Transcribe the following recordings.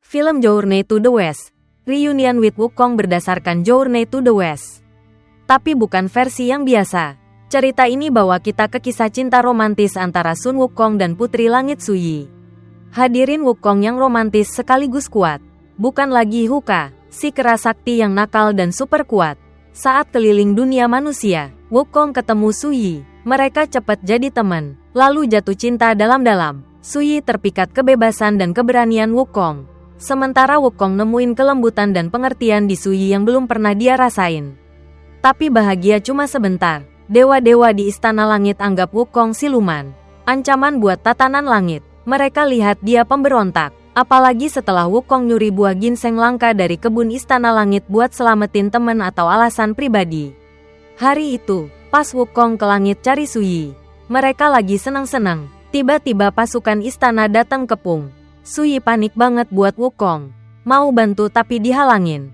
Film Journey to the West, Reunion with Wukong berdasarkan Journey to the West. Tapi bukan versi yang biasa. Cerita ini bawa kita ke kisah cinta romantis antara Sun Wukong dan Putri Langit Su Yi. Hadirin Wukong yang romantis sekaligus kuat. Bukan lagi Huka, si kera sakti yang nakal dan super kuat. Saat keliling dunia manusia, Wukong ketemu Su Yi. Mereka cepat jadi teman, lalu jatuh cinta dalam-dalam. Su Yi terpikat kebebasan dan keberanian Wukong. Sementara Wukong nemuin kelembutan dan pengertian di Su Yi yang belum pernah dia rasain. Tapi bahagia cuma sebentar. Dewa-dewa di Istana Langit anggap Wukong siluman. Ancaman buat tatanan langit. Mereka lihat dia pemberontak. Apalagi setelah Wukong nyuri buah ginseng langka dari kebun Istana Langit buat selamatin teman atau alasan pribadi. Hari itu, pas Wukong ke langit cari Su Yi. Mereka lagi senang-senang. Tiba-tiba pasukan istana datang kepung. Su Yi panik banget buat Wukong. Mau bantu tapi dihalangin.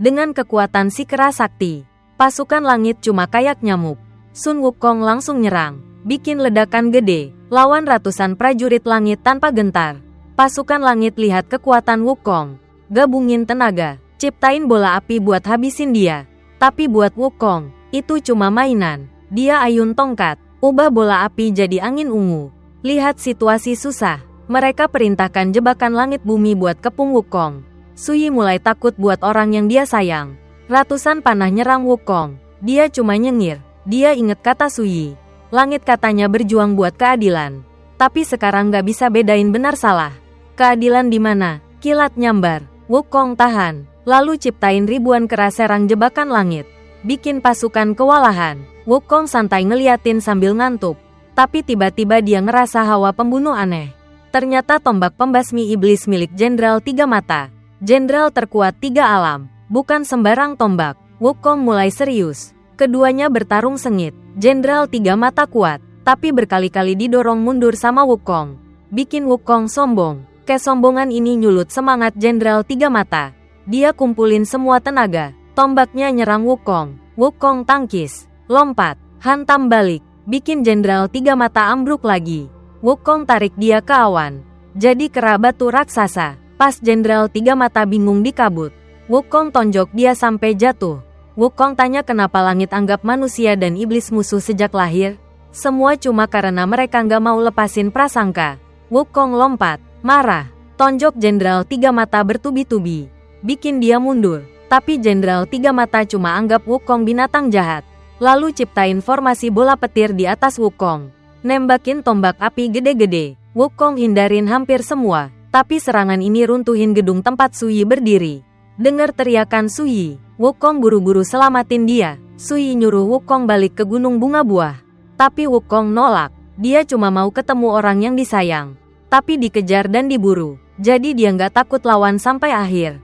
Dengan kekuatan si kera sakti, pasukan langit cuma kayak nyamuk. Sun Wukong langsung nyerang. Bikin ledakan gede. Lawan ratusan prajurit langit tanpa gentar. Pasukan langit lihat kekuatan Wukong. Gabungin tenaga. Ciptain bola api buat habisin dia. Tapi buat Wukong, itu cuma mainan. Dia ayun tongkat, ubah bola api jadi angin ungu. Lihat situasi susah. Mereka perintahkan jebakan langit bumi buat kepung Wukong. Su Yi mulai takut buat orang yang dia sayang. Ratusan panah nyerang Wukong. Dia cuma nyengir. Dia inget kata Su Yi. Langit katanya berjuang buat keadilan. Tapi sekarang gak bisa bedain benar salah. Keadilan di mana? Kilat nyambar. Wukong tahan. Lalu ciptain ribuan kera serang jebakan langit. Bikin pasukan kewalahan. Wukong santai ngeliatin sambil ngantuk. Tapi tiba-tiba dia ngerasa hawa pembunuh aneh. Ternyata tombak pembasmi iblis milik Jenderal Tiga Mata. Jenderal terkuat tiga alam. Bukan sembarang tombak. Wukong mulai serius. Keduanya bertarung sengit. Jenderal Tiga Mata kuat. Tapi berkali-kali didorong mundur sama Wukong. Bikin Wukong sombong. Kesombongan ini nyulut semangat Jenderal Tiga Mata. Dia kumpulin semua tenaga. Tombaknya nyerang Wukong. Wukong tangkis. Lompat. Hantam balik. Bikin Jenderal Tiga Mata ambruk lagi. Wukong tarik dia ke awan. Jadi kera batu raksasa. Pas Jenderal Tiga Mata bingung di kabut. Wukong tonjok dia sampai jatuh. Wukong tanya kenapa langit anggap manusia dan iblis musuh sejak lahir. Semua cuma karena mereka nggak mau lepasin prasangka. Wukong lompat. Marah. Tonjok Jenderal Tiga Mata bertubi-tubi. Bikin dia mundur. Tapi Jenderal Tiga Mata cuma anggap Wukong binatang jahat. Lalu ciptain formasi bola petir di atas Wukong. Nembakin tombak api gede-gede. Wukong hindarin hampir semua. Tapi serangan ini runtuhin gedung tempat Su Yi berdiri. Dengar teriakan Su Yi, Wukong buru-buru selamatin dia. Su Yi nyuruh Wukong balik ke Gunung Bunga Buah. Tapi Wukong nolak. Dia cuma mau ketemu orang yang disayang. Tapi dikejar dan diburu. Jadi dia nggak takut lawan sampai akhir.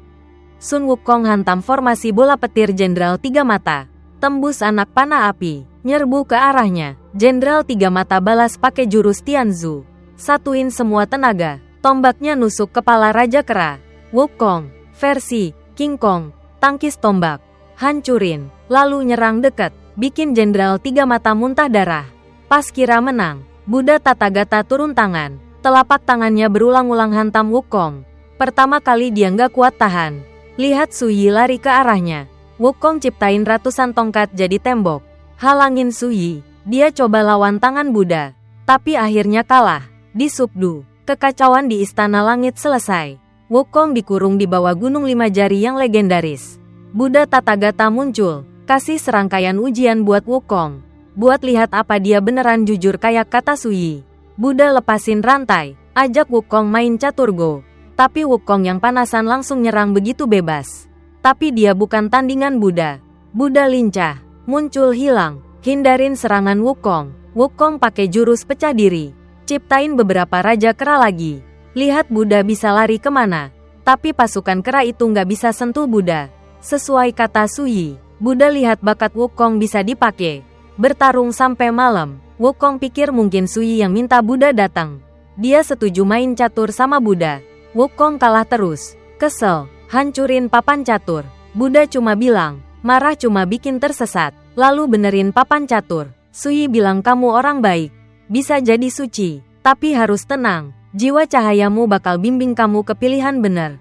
Sun Wukong hantam formasi bola petir Jenderal Tiga Mata. Tembus anak panah api. Nyerbu ke arahnya. Jenderal Tiga Mata balas pakai jurus Tianzu. Satuin semua tenaga. Tombaknya nusuk kepala Raja Kera. Wukong, versi King Kong, tangkis tombak. Hancurin. Lalu nyerang dekat. Bikin Jenderal Tiga Mata muntah darah. Pas kira menang, Buddha Tathagata turun tangan. Telapak tangannya berulang-ulang hantam Wukong. Pertama kali dia nggak kuat tahan. Lihat Su Yi lari ke arahnya. Wukong ciptain ratusan tongkat jadi tembok. Halangin Su Yi. Dia coba lawan tangan Buddha. Tapi akhirnya kalah. Di Subdu, kekacauan di Istana Langit selesai. Wukong dikurung di bawah Gunung Lima Jari yang legendaris. Buddha Tathagata muncul. Kasih serangkaian ujian buat Wukong. Buat lihat apa dia beneran jujur kayak kata Su Yi. Buddha lepasin rantai. Ajak Wukong main caturgo. Tapi Wukong yang panasan langsung nyerang begitu bebas. Tapi dia bukan tandingan Buddha. Buddha lincah. Muncul hilang. Hindarin serangan Wukong. Wukong pakai jurus pecah diri. Ciptain beberapa Raja Kera lagi. Lihat Buddha bisa lari kemana. Tapi pasukan kera itu nggak bisa sentuh Buddha. Sesuai kata Su Yi, Buddha lihat bakat Wukong bisa dipakai. Bertarung sampai malam. Wukong pikir mungkin Su Yi yang minta Buddha datang. Dia setuju main catur sama Buddha. Wukong kalah terus. Kesel. Hancurin papan catur. Buddha cuma bilang, marah cuma bikin tersesat. Lalu benerin papan catur. Su Yi bilang kamu orang baik. Bisa jadi suci. Tapi harus tenang. Jiwa cahayamu bakal bimbing kamu ke pilihan benar.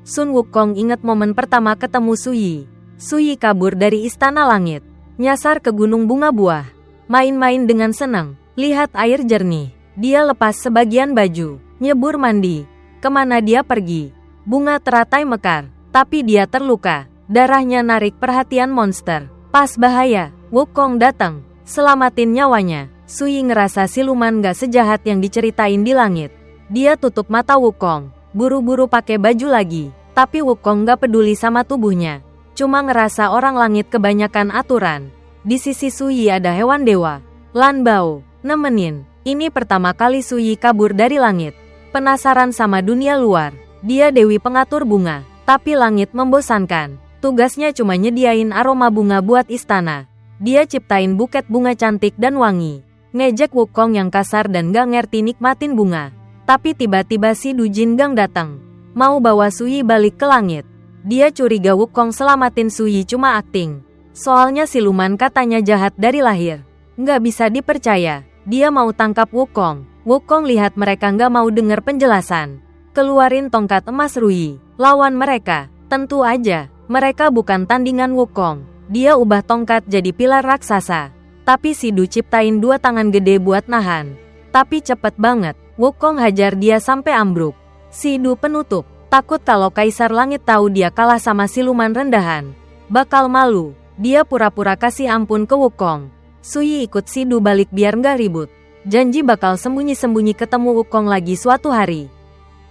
Sun Wukong ingat momen pertama ketemu Suyi. Suyi kabur dari Istana Langit, nyasar ke Gunung Bunga Buah, main-main dengan senang, lihat air jernih. Dia lepas sebagian baju, nyebur mandi. Kemana dia pergi? Bunga teratai mekar, tapi dia terluka. Darahnya narik perhatian monster. Pas bahaya, Wukong datang, selamatin nyawanya. Suyi ngerasa siluman gak sejahat yang diceritain di langit. Dia tutup mata Wukong, buru-buru pakai baju lagi. Tapi Wukong gak peduli sama tubuhnya. Cuma ngerasa orang langit kebanyakan aturan. Di sisi Suyi ada hewan dewa. Lan Bao, nemenin. Ini pertama kali Suyi kabur dari langit. Penasaran sama dunia luar. Dia dewi pengatur bunga. Tapi langit membosankan. Tugasnya cuma nyediain aroma bunga buat istana. Dia ciptain buket bunga cantik dan wangi. Ngejek Wukong yang kasar dan gak ngerti nikmatin bunga. Tapi tiba-tiba si Du Jingang datang. Mau bawa Suyi balik ke langit. Dia curiga Wukong selamatin Suyi cuma akting. Soalnya siluman katanya jahat dari lahir. Nggak bisa dipercaya. Dia mau tangkap Wukong. Wukong lihat mereka nggak mau denger penjelasan. Keluarin tongkat emas Ruyi. Lawan mereka. Tentu aja, mereka bukan tandingan Wukong. Dia ubah tongkat jadi pilar raksasa. Tapi si Du ciptain 2 tangan gede buat nahan. Tapi cepet banget. Wukong hajar dia sampai ambruk. Si Du penutup, takut kalau Kaisar Langit tahu dia kalah sama siluman rendahan. Bakal malu, dia pura-pura kasih ampun ke Wukong. Suyi ikut si Du balik biar nggak ribut. Janji bakal sembunyi-sembunyi ketemu Wukong lagi suatu hari.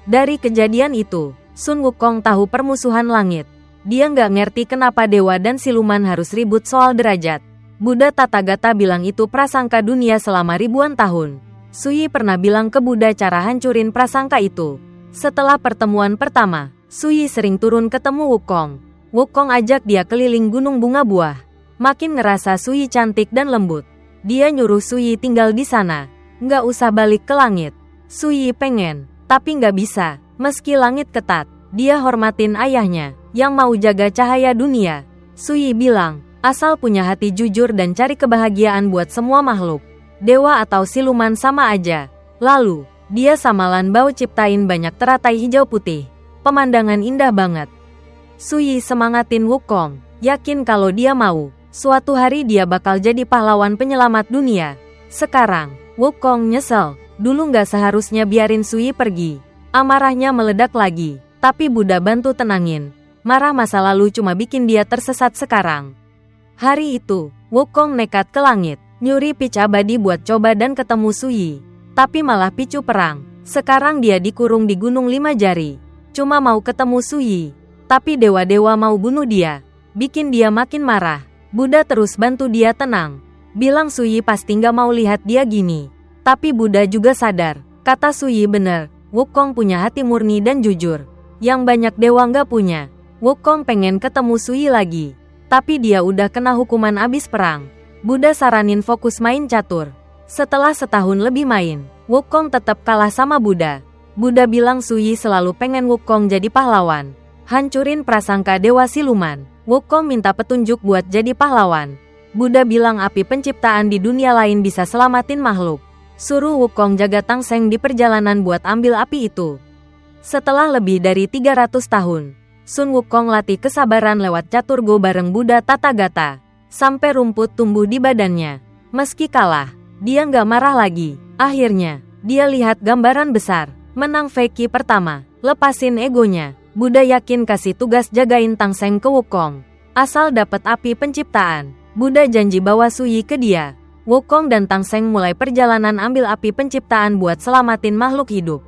Dari kejadian itu, Sun Wukong tahu permusuhan langit. Dia nggak ngerti kenapa dewa dan siluman harus ribut soal derajat. Buddha Tathagata bilang itu prasangka dunia selama ribuan tahun. Suyi pernah bilang ke Buddha cara hancurin prasangka itu. Setelah pertemuan pertama, Suyi sering turun ketemu Wukong. Wukong ajak dia keliling Gunung Bunga Buah. Makin ngerasa Suyi cantik dan lembut. Dia nyuruh Suyi tinggal di sana. Nggak usah balik ke langit. Suyi pengen, tapi nggak bisa. Meski langit ketat, dia hormatin ayahnya, yang mau jaga cahaya dunia. Suyi bilang, asal punya hati jujur dan cari kebahagiaan buat semua makhluk. Dewa atau siluman sama aja. Lalu, dia sama Lan Bao ciptain banyak teratai hijau putih. Pemandangan indah banget. Suyi semangatin Wukong, yakin kalau dia mau, suatu hari dia bakal jadi pahlawan penyelamat dunia. Sekarang, Wukong nyesel, dulu nggak seharusnya biarin Suyi pergi. Amarahnya meledak lagi, tapi Buddha bantu tenangin. Marah masa lalu cuma bikin dia tersesat sekarang. Hari itu, Wukong nekat ke langit, nyuri pitch abadi buat coba dan ketemu Suyi. Tapi malah picu perang. Sekarang dia dikurung di Gunung 5 Jari. Cuma mau ketemu Suyi. Tapi dewa-dewa mau bunuh dia. Bikin dia makin marah. Buddha terus bantu dia tenang. Bilang Suyi pasti nggak mau lihat dia gini. Tapi Buddha juga sadar. Kata Suyi bener. Wukong punya hati murni dan jujur. Yang banyak dewa nggak punya. Wukong pengen ketemu Suyi lagi. Tapi dia udah kena hukuman abis perang. Buddha saranin fokus main catur. Setelah setahun lebih main, Wukong tetap kalah sama Buddha. Buddha bilang Suyi selalu pengen Wukong jadi pahlawan. Hancurin prasangka dewa siluman. Wukong minta petunjuk buat jadi pahlawan. Buddha bilang api penciptaan di dunia lain bisa selamatin makhluk. Suruh Wukong jaga Tangseng di perjalanan buat ambil api itu. Setelah lebih dari 300 tahun, Sun Wukong latih kesabaran lewat caturgo bareng Buddha Tathagata. Sampai rumput tumbuh di badannya. Meski kalah, dia nggak marah lagi. Akhirnya, dia lihat gambaran besar. Menang Feki pertama, lepasin egonya. Buddha yakin kasih tugas jagain Tangseng ke Wukong. Asal dapat api penciptaan, Buddha janji bawa Suyi ke dia. Wukong dan Tangseng mulai perjalanan ambil api penciptaan buat selamatin makhluk hidup.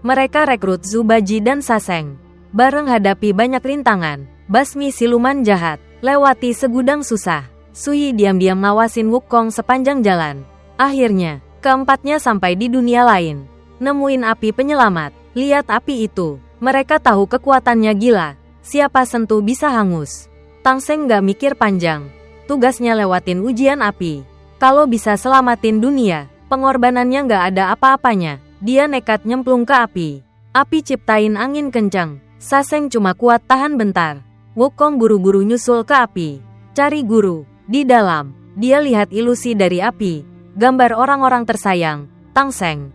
Mereka rekrut Zubaji dan Saseng. Bareng hadapi banyak rintangan, basmi siluman jahat, lewati segudang susah. Suyi diam-diam ngawasin Wukong sepanjang jalan. Akhirnya, keempatnya sampai di dunia lain. Nemuin api penyelamat. Lihat api itu. Mereka tahu kekuatannya gila. Siapa sentuh bisa hangus. Tangseng gak mikir panjang. Tugasnya lewatin ujian api. Kalau bisa selamatin dunia, pengorbanannya gak ada apa-apanya. Dia nekat nyemplung ke api. Api ciptain angin kencang. Saseng cuma kuat tahan bentar. Wukong buru-buru nyusul ke api. Cari guru. Di dalam, dia lihat ilusi dari api. Gambar orang-orang tersayang, Tangseng.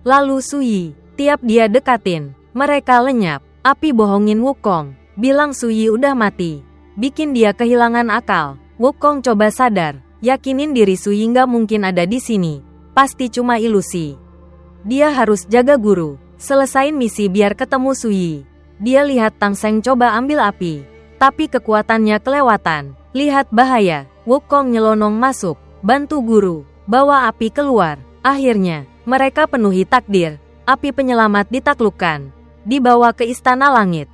Lalu Suyi. Tiap dia dekatin, mereka lenyap. Api bohongin Wukong, bilang Suyi udah mati. Bikin dia kehilangan akal. Wukong coba sadar, yakinin diri Suyi nggak mungkin ada di sini. Pasti cuma ilusi. Dia harus jaga guru. Selesain misi biar ketemu Suyi. Dia lihat Tang Seng coba ambil api. Tapi kekuatannya kelewatan. Lihat bahaya. Wukong nyelonong masuk. Bantu guru. Bawa api keluar. Akhirnya, mereka penuhi takdir. Api penyelamat ditaklukkan. Dibawa ke Istana Langit.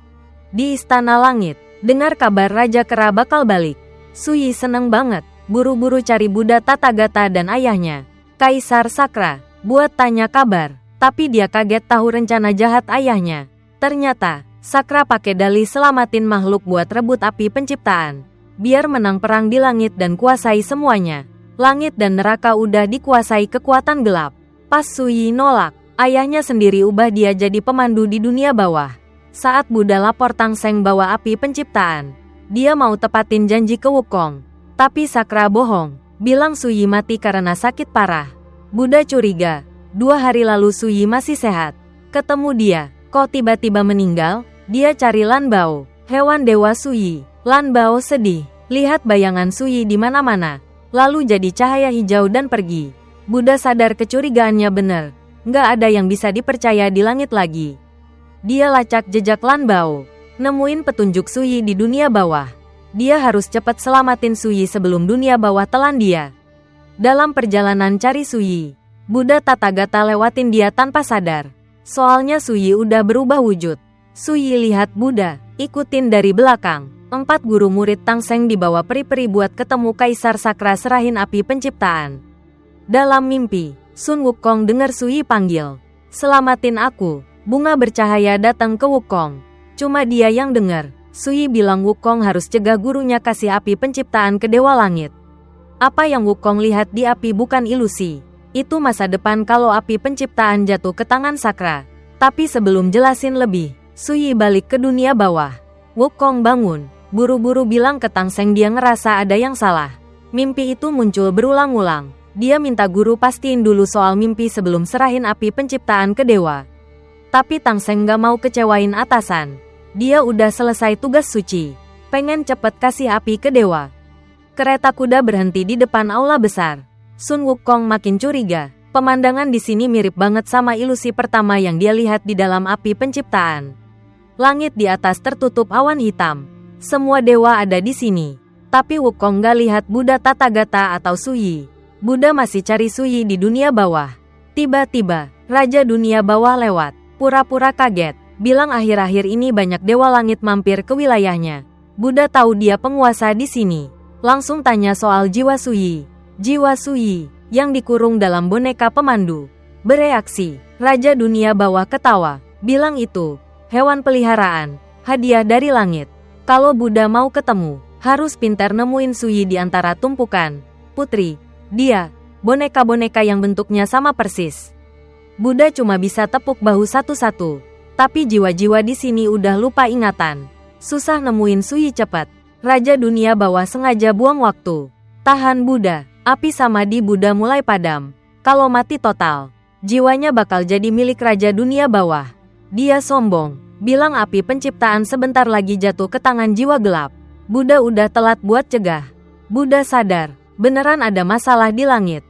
Di Istana Langit, dengar kabar Raja Kera bakal balik. Suyi seneng banget. Buru-buru cari Buddha Tathagata dan ayahnya, Kaisar Sakra, buat tanya kabar. Tapi dia kaget tahu rencana jahat ayahnya. Ternyata, Sakra pakai dalih selamatin makhluk buat rebut api penciptaan. Biar menang perang di langit dan kuasai semuanya. Langit dan neraka udah dikuasai kekuatan gelap. Pas Suyi nolak, ayahnya sendiri ubah dia jadi pemandu di dunia bawah. Saat Buddha lapor Tang Seng bawa api penciptaan, dia mau tepatin janji ke Wukong. Tapi Sakra bohong, bilang Suyi mati karena sakit parah. Buddha curiga, 2 hari lalu Suyi masih sehat. Ketemu dia, kok tiba-tiba meninggal? Dia cari Lan Bao, hewan dewa Suyi. Lan Bao sedih, lihat bayangan Suyi di mana-mana. Lalu jadi cahaya hijau dan pergi. Buddha sadar kecurigaannya benar. Nggak ada yang bisa dipercaya di langit lagi. Dia lacak jejak Lan Bao, nemuin petunjuk Suyi di dunia bawah. Dia harus cepat selamatin Suyi sebelum dunia bawah telan dia. Dalam perjalanan cari Suyi, Buddha Tathagata lewatin dia tanpa sadar. Soalnya Suyi udah berubah wujud. Suyi lihat Buddha, ikutin dari belakang. 4 guru murid Tang Seng dibawa peri-peri buat ketemu Kaisar Sakra serahin api penciptaan. Dalam mimpi, Sun Wukong dengar Suyi panggil, "Selamatin aku." Bunga bercahaya datang ke Wukong. Cuma dia yang dengar. Suyi bilang Wukong harus cegah gurunya kasih api penciptaan ke Dewa Langit. Apa yang Wukong lihat di api bukan ilusi. Itu masa depan kalau api penciptaan jatuh ke tangan Sakra. Tapi sebelum jelasin lebih, Suyi balik ke dunia bawah. Wukong bangun, buru-buru bilang ke Tang Seng dia ngerasa ada yang salah. Mimpi itu muncul berulang-ulang. Dia minta guru pastiin dulu soal mimpi sebelum serahin api penciptaan ke dewa. Tapi Tang Seng gak mau kecewain atasan. Dia udah selesai tugas suci. Pengen cepet kasih api ke dewa. Kereta kuda berhenti di depan aula besar. Sun Wukong makin curiga. Pemandangan di sini mirip banget sama ilusi pertama yang dia lihat di dalam api penciptaan. Langit di atas tertutup awan hitam. Semua dewa ada di sini. Tapi Wukong gak lihat Buddha Tathagata atau Suyi. Buddha masih cari Suyi di dunia bawah. Tiba-tiba, Raja dunia bawah lewat. Pura-pura kaget. Bilang akhir-akhir ini banyak dewa langit mampir ke wilayahnya. Buddha tahu dia penguasa di sini. Langsung tanya soal jiwa Suyi. Jiwa Suyi, yang dikurung dalam boneka pemandu. Bereaksi, Raja dunia bawah ketawa. Bilang itu, hewan peliharaan, hadiah dari langit. Kalau Buddha mau ketemu, harus pintar nemuin Suyi di antara tumpukan. Putri, dia, boneka-boneka yang bentuknya sama persis. Buddha cuma bisa tepuk bahu satu-satu. Tapi jiwa-jiwa di sini udah lupa ingatan. Susah nemuin Suyi cepat. Raja dunia bawah sengaja buang waktu. Tahan Buddha, api samadhi Buddha mulai padam. Kalau mati total, jiwanya bakal jadi milik Raja dunia bawah. Dia sombong, bilang api penciptaan sebentar lagi jatuh ke tangan jiwa gelap. Buddha udah telat buat cegah. Buddha sadar, beneran ada masalah di langit.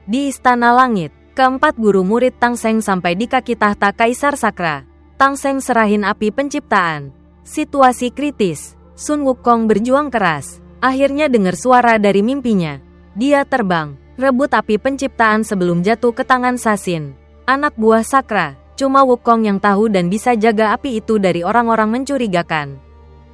Di Istana Langit, keempat guru murid Tang Seng sampai di kaki tahta Kaisar Sakra. Tang Seng serahin api penciptaan. Situasi kritis. Sun Wukong berjuang keras. Akhirnya dengar suara dari mimpinya. Dia terbang, rebut api penciptaan sebelum jatuh ke tangan Sasin, anak buah Sakra. Cuma Wukong yang tahu dan bisa jaga api itu dari orang-orang mencurigakan.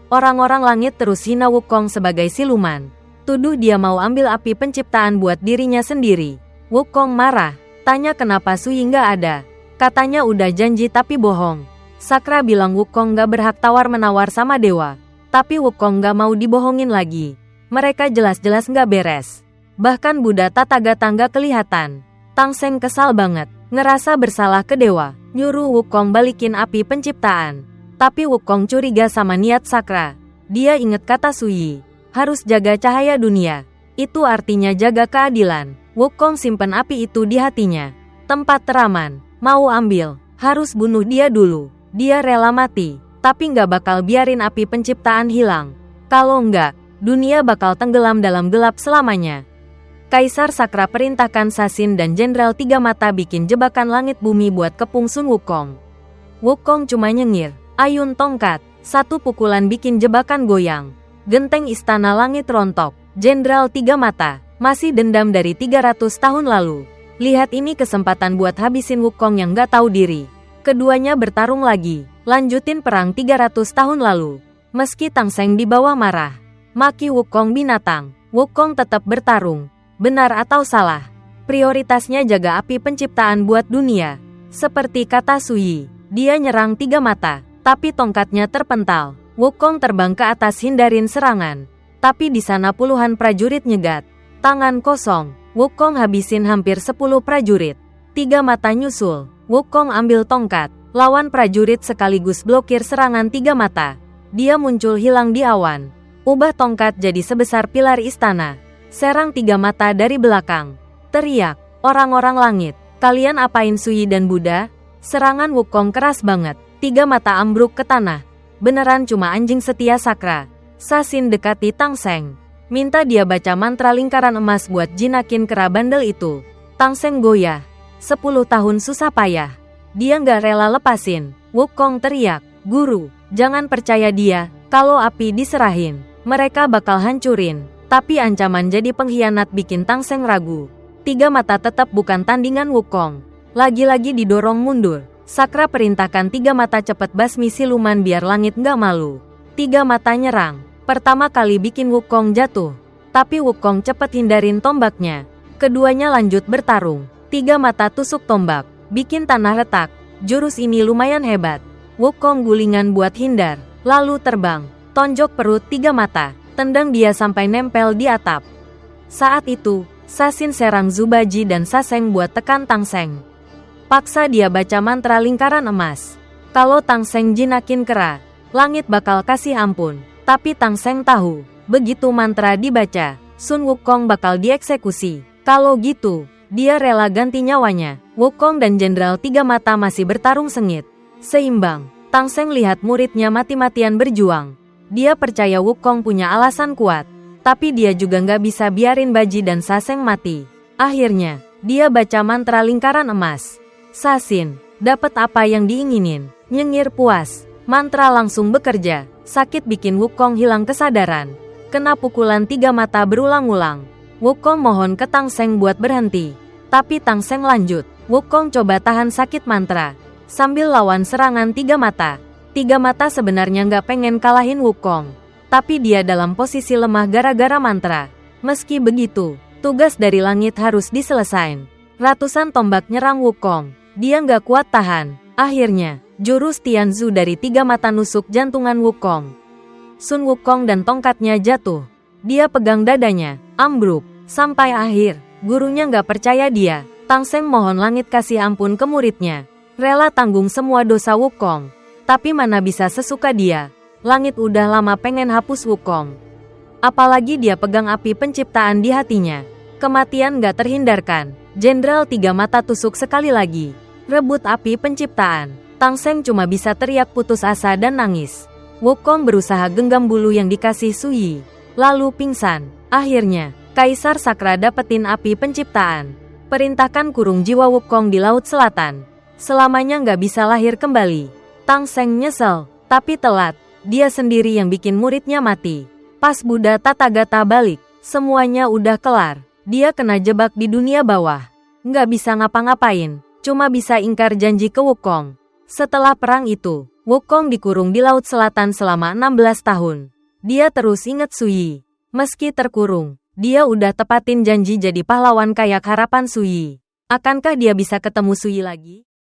Orang-orang langit terus hina Wukong sebagai siluman. Tuduh dia mau ambil api penciptaan buat dirinya sendiri. Wukong marah, tanya kenapa Suyi nggak ada. Katanya udah janji tapi bohong. Sakra bilang Wukong gak berhak tawar-menawar sama dewa. Tapi Wukong gak mau dibohongin lagi. Mereka jelas-jelas gak beres. Bahkan Buddha Tathagata gak kelihatan. Tang Seng kesal banget, ngerasa bersalah ke dewa, nyuruh Wukong balikin api penciptaan. Tapi Wukong curiga sama niat Sakra. Dia inget kata Suyi, harus jaga cahaya dunia. Itu artinya jaga keadilan. Wukong simpen api itu di hatinya. Tempat teraman, mau ambil, harus bunuh dia dulu. Dia rela mati. Tapi nggak bakal biarin api penciptaan hilang. Kalau nggak, dunia bakal tenggelam dalam gelap selamanya. Kaisar Sakra perintahkan Sasin dan Jenderal Tiga Mata bikin jebakan langit bumi buat kepung Sun Wukong. Wukong cuma nyengir, ayun tongkat, satu pukulan bikin jebakan goyang. Genteng istana langit rontok. Jenderal Tiga Mata masih dendam dari 300 tahun lalu. Lihat ini kesempatan buat habisin Wukong yang gak tahu diri. Keduanya bertarung lagi, lanjutin perang 300 tahun lalu. Meski Tang Seng di bawah marah, maki Wukong binatang, Wukong tetap bertarung. Benar atau salah, prioritasnya jaga api penciptaan buat dunia. Seperti kata Suyi, dia nyerang Tiga Mata, tapi tongkatnya terpental. Wukong terbang ke atas hindarin serangan. Tapi di sana puluhan prajurit nyegat. Tangan kosong, Wukong habisin hampir 10 prajurit. Tiga Mata nyusul, Wukong ambil tongkat. Lawan prajurit sekaligus blokir serangan Tiga Mata. Dia muncul hilang di awan. Ubah tongkat jadi sebesar pilar istana. Serang Tiga Mata dari belakang. Teriak, orang-orang langit, kalian apain Suyi dan Buddha? Serangan Wukong keras banget. Tiga Mata ambruk ke tanah. Beneran cuma anjing setia sakra. Sasin dekati Tang Seng. Minta dia baca mantra lingkaran emas buat jinakin kera bandel itu. Tang Seng goyah. 10 tahun susah payah. Dia nggak rela lepasin. Wukong teriak, guru, jangan percaya dia. Kalau api diserahin, mereka bakal hancurin. Tapi ancaman jadi pengkhianat bikin Tang Seng ragu. Tiga Mata tetap bukan tandingan Wukong. Lagi-lagi didorong mundur. Sakra perintahkan Tiga Mata cepet basmi siluman biar langit nggak malu. Tiga Mata nyerang. Pertama kali bikin Wukong jatuh. Tapi Wukong cepet hindarin tombaknya. Keduanya lanjut bertarung. Tiga Mata tusuk tombak, bikin tanah retak. Jurus ini lumayan hebat. Wukong gulingan buat hindar, lalu terbang. Tonjok perut Tiga Mata, tendang dia sampai nempel di atap. Saat itu, Sasin serang Zubaji dan Saseng buat tekan Tang Seng. Paksa dia baca mantra lingkaran emas. Kalau Tang Seng jinakin kera, langit bakal kasih ampun. Tapi Tang Seng tahu, begitu mantra dibaca, Sun Wukong bakal dieksekusi. Kalau gitu, dia rela ganti nyawanya. Wukong dan Jenderal Tiga Mata masih bertarung sengit. Seimbang, Tang Seng lihat muridnya mati-matian berjuang. Dia percaya Wukong punya alasan kuat. Tapi dia juga nggak bisa biarin Baji dan Saseng mati. Akhirnya, dia baca mantra lingkaran emas. Sasin, dapat apa yang diinginin. Nyengir puas, mantra langsung bekerja. Sakit bikin Wukong hilang kesadaran. Kena pukulan Tiga Mata berulang-ulang. Wukong mohon ke Tang Seng buat berhenti. Tapi Tang Seng lanjut. Wukong coba tahan sakit mantra. Sambil lawan serangan Tiga Mata. Tiga Mata sebenarnya nggak pengen kalahin Wukong. Tapi dia dalam posisi lemah gara-gara mantra. Meski begitu, tugas dari langit harus diselesain. Ratusan tombak nyerang Wukong. Dia nggak kuat tahan. Akhirnya, jurus Tianzu dari Tiga Mata nusuk jantungan Wukong. Sun Wukong dan tongkatnya jatuh. Dia pegang dadanya, ambruk. Sampai akhir, gurunya nggak percaya dia. Tang Seng mohon langit kasih ampun ke muridnya. Rela tanggung semua dosa Wukong. Tapi mana bisa sesuka dia. Langit udah lama pengen hapus Wukong. Apalagi dia pegang api penciptaan di hatinya. Kematian nggak terhindarkan. Jenderal Tiga Mata tusuk sekali lagi. Rebut api penciptaan. Tang Seng cuma bisa teriak putus asa dan nangis. Wukong berusaha genggam bulu yang dikasih Suyi. Lalu pingsan. Akhirnya, Kaisar Sakra dapetin api penciptaan. Perintahkan kurung jiwa Wukong di Laut Selatan. Selamanya nggak bisa lahir kembali. Tang Seng nyesel, tapi telat. Dia sendiri yang bikin muridnya mati. Pas Buddha Tathagata balik, semuanya udah kelar. Dia kena jebak di dunia bawah. Nggak bisa ngapa-ngapain. Cuma bisa ingkar janji ke Wukong. Setelah perang itu, Wukong dikurung di Laut Selatan selama 16 tahun. Dia terus inget Suyi. Meski terkurung, dia udah tepatin janji jadi pahlawan kayak harapan Suyi. Akankah dia bisa ketemu Suyi lagi?